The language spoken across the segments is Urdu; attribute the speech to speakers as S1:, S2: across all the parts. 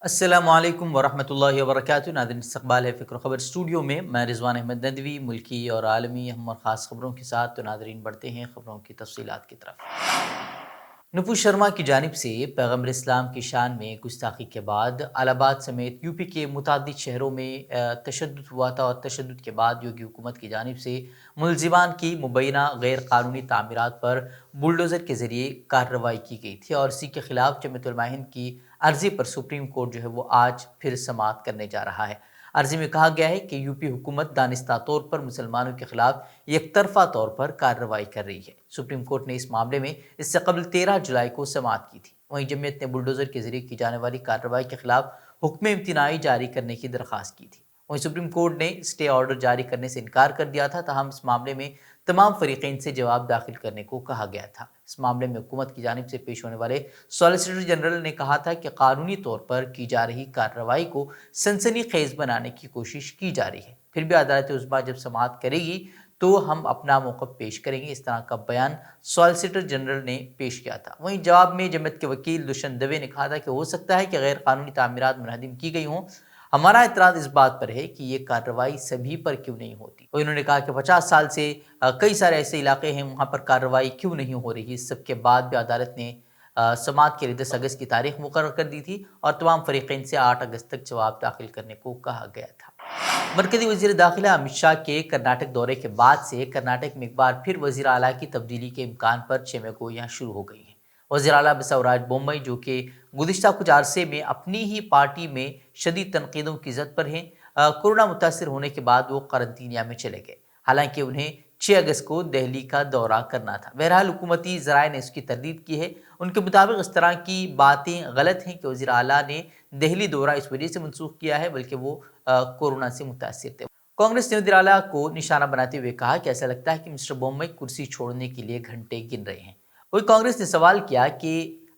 S1: السلام علیکم ورحمۃ اللہ وبرکاتہ. ناظرین استقبال ہے فکر و خبر اسٹوڈیو میں. میں رضوان احمد ندوی ملکی اور عالمی اہم اور خاص خبروں کے ساتھ. تو ناظرین بڑھتے ہیں خبروں کی تفصیلات کی طرف. نپو شرما کی جانب سے پیغمبر اسلام کی شان میں گستاخی کے بعد الہ آباد سمیت یو پی کے متعدد شہروں میں تشدد ہوا تھا اور تشدد کے بعد یوگی حکومت کی جانب سے ملزمان کی مبینہ غیر قانونی تعمیرات پر بلڈوزر کے ذریعے کارروائی کی گئی تھی اور اسی کے خلاف جمعیت علماء ہند کی عرضی پر سپریم کورٹ جو ہے وہ آج پھر سماعت کرنے جا رہا ہے. عرضی میں کہا گیا ہے کہ یو پی حکومت دانستہ طور پر مسلمانوں کے خلاف یک طرفہ طور پر کارروائی کر رہی ہے. سپریم کورٹ نے اس معاملے میں اس سے قبل 13 جولائی کو سماعت کی تھی. وہیں جمعیت نے بلڈوزر کے ذریعے کی جانے والی کارروائی کے خلاف حکم امتناعی جاری کرنے کی درخواست کی تھی. وہیں سپریم کورٹ نے اسٹے آرڈر جاری کرنے سے انکار کر دیا تھا. تاہم اس معاملے میں تمام فریقین سے جواب داخل کرنے کو کہا گیا تھا. اس معاملے میں حکومت کی جانب سے پیش ہونے والے سالیسیٹر جنرل نے کہا تھا کہ قانونی طور پر کی جا رہی کارروائی کو سنسنی خیز بنانے کی کوشش کی جا رہی ہے. پھر بھی عدالت عظمیٰ جب سماعت کرے گی تو ہم اپنا موقف پیش کریں گے. اس طرح کا بیان سالیسیٹر جنرل نے پیش کیا تھا. وہیں جواب میں جمعیت کے وکیل دشن دوے نے کہا تھا کہ ہو سکتا ہے کہ غیر قانونی تعمیرات منہدم کی گئی ہوں. ہمارا اعتراض اس بات پر ہے کہ یہ کارروائی سبھی پر کیوں نہیں ہوتی. اور انہوں نے کہا کہ 50 سال سے کئی سارے ایسے علاقے ہیں وہاں پر کارروائی کیوں نہیں ہو رہی. اس سب کے بعد بھی عدالت نے سماعت کے لیے 10 اگست کی تاریخ مقرر کر دی تھی اور تمام فریقین سے 8 اگست تک جواب داخل کرنے کو کہا گیا تھا. مرکزی وزیر داخلہ امت شاہ کے کرناٹک دورے کے بعد سے کرناٹک میں ایک بار پھر وزیر اعلیٰ کی تبدیلی کے امکان پر چیمیں گوئیاں شروع ہو گئی ہیں. وزیر اعلیٰ بسوراج بومئی جو کہ گزشتہ کچھ عرصے میں اپنی ہی پارٹی میں شدید تنقیدوں کی زد پر ہیں، کورونا متاثر ہونے کے بعد وہ قرنطینہ میں چلے گئے، حالانکہ انہیں 6 اگست کو دہلی کا دورہ کرنا تھا. بہرحال حکومتی ذرائع نے اس کی تردید کی ہے. ان کے مطابق اس طرح کی باتیں غلط ہیں کہ وزیر اعلیٰ نے دہلی دورہ اس وجہ سے منسوخ کیا ہے بلکہ وہ کورونا سے متاثر تھے. کانگریس نے وزیر اعلیٰ کو نشانہ بناتے ہوئے کہا کہ ایسا لگتا ہے کہ مسٹر بومئی کرسی چھوڑنے کے لیے گھنٹے گن رہے ہیں. وہی کانگریس نے سوال کیا کہ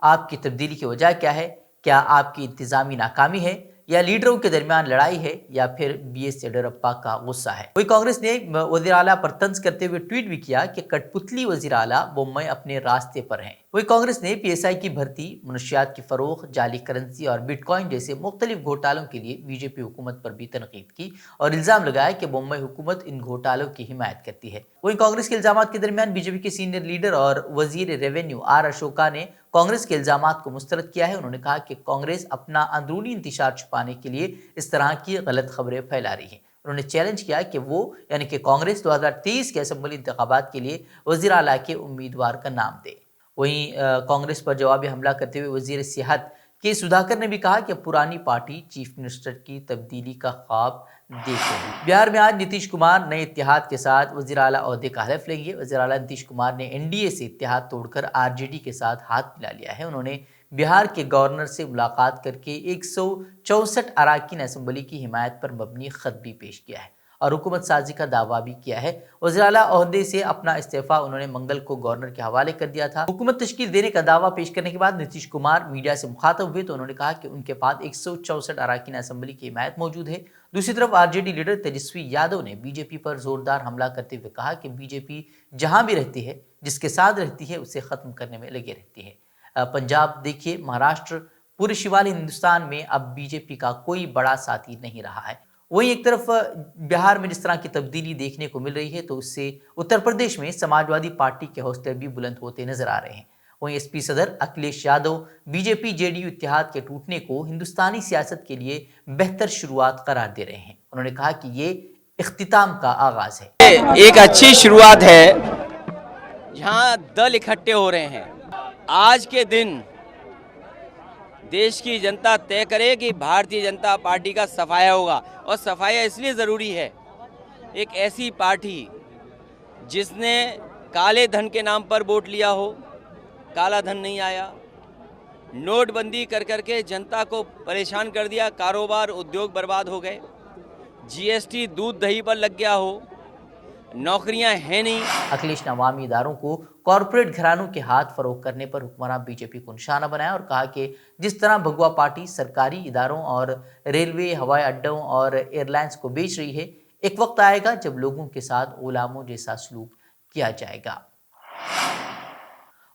S1: آپ کی تبدیلی کی وجہ کیا ہے؟ کیا آپ کی انتظامی ناکامی ہے یا لیڈروں کے درمیان لڑائی ہے یا پھر بی ایس یڈیورپا کا غصہ ہے؟ وہی کانگریس نے وزیر اعلیٰ پر طنز کرتے ہوئے ٹویٹ بھی کیا کہ کٹ پتلی وزیر اعلیٰ بومئی اپنے راستے پر ہیں. وہی کانگریس نے پی ایس آئی کی بھرتی، منشیات کی فروخت، جعلی کرنسی اور بٹ کوائن جیسے مختلف گھوٹالوں کے لیے بی جے پی حکومت پر بھی تنقید کی اور الزام لگایا کہ بومئی حکومت ان گھوٹالوں کی حمایت کرتی ہے. وہیں کانگریس کے الزامات کے درمیان بی جے پی کے سینئر لیڈر اور وزیر ریونیو آر اشوکا نے کانگریس کے الزامات کو مسترد کیا ہے. انہوں نے کہا کہ کانگریس اپنا اندرونی انتشار چھپانے کے لیے اس طرح کی غلط خبریں پھیلا رہی ہیں. انہوں نے چیلنج کیا کہ وہ یعنی کہ کانگریس 2023 کے اسمبلی انتخابات کے لیے وزیر اعلیٰ کے امیدوار کا نام دے. وہیں کانگریس پر جوابی حملہ کرتے ہوئے وزیر صحت کے سدھاکر نے بھی کہا کہ پرانی پارٹی چیف منسٹر کی تبدیلی کا خواب دیکھ رہی ہے. بہار میں آج نتیش کمار نئے اتحاد کے ساتھ وزیر اعلیٰ عہدے کا حلف لیں گے. وزیر اعلیٰ نتیش کمار نے این ڈی اے سے اتحاد توڑ کر آر جے ڈی کے ساتھ ہاتھ ملا لیا ہے. انہوں نے بہار کے گورنر سے ملاقات کر کے 164 اراکین اسمبلی کی حمایت پر مبنی خط بھی پیش کیا ہے اور حکومت سازی کا دعویٰ بھی کیا ہے. وزیر اعلیٰ عہدے سے اپنا استعفیٰ انہوں نے منگل کو گورنر کے حوالے کر دیا تھا. حکومت تشکیل دینے کا دعویٰ پیش کرنے کے بعد نتیش کمار میڈیا سے مخاطب ہوئے تو انہوں نے کہا کہ ان کے پاس 164 اراکین اسمبلی کی حمایت موجود ہے. دوسری طرف R J D leader Tejashwi Yadav نے بی جے پی پر زوردار حملہ کرتے ہوئے کہا کہ بی جے پی جہاں بھی رہتی ہے، جس کے ساتھ رہتی ہے، اسے ختم کرنے میں لگے رہتی ہے. پنجاب دیکھیے، مہاراشٹر، پورے شمالی ہندوستان میں اب بی جے پی کا کوئی بڑا ساتھی نہیں رہا ہے. وہیں ایک طرف بہار میں جس طرح کی تبدیلی دیکھنے کو مل رہی ہے تو اس سے اتر پردیش میں سماجوادی پارٹی کے حوصلے بھی بلند ہوتے نظر آ رہے ہیں. وہیں ایس پی صدر Akhilesh Yadav B J P J D you اتحاد کے ٹوٹنے کو ہندوستانی سیاست کے لیے بہتر شروعات قرار دے رہے ہیں. انہوں نے کہا کہ یہ اختتام کا آغاز ہے.
S2: ایک اچھی شروعات ہے جہاں دل اکٹھے ہو رہے ہیں. آج کے دن دیش کی جنتا طے کرے کہ بھارتیہ جنتا پارٹی کا صفایا ہوگا، اور صفایا اس لیے ضروری ہے، ایک ایسی پارٹی جس نے کالے دھن کے نام پر ووٹ لیا ہو، کالا دھن نہیں آیا، نوٹ بندی کر کر کے جنتا کو پریشان کر دیا، کاروبار ادیوگ برباد ہو گئے، جی ایس ٹی دودھ دہی پر لگ گیا ہو، نوکریاں ہیں نہیں.
S1: اکھلیش نے عوامی اداروں کو کارپوریٹ گھرانوں کے ہاتھ فروغ کرنے پر حکمران بی جے پی کو نشانہ بنایا اور کہا کہ جس طرح بھگوا پارٹی سرکاری اداروں اور ریلوے، ہوائی اڈوں اور ایئر لائنز کو بیچ رہی ہے، ایک وقت آئے گا جب لوگوں کے ساتھ غلاموں جیسا سلوک کیا جائے گا.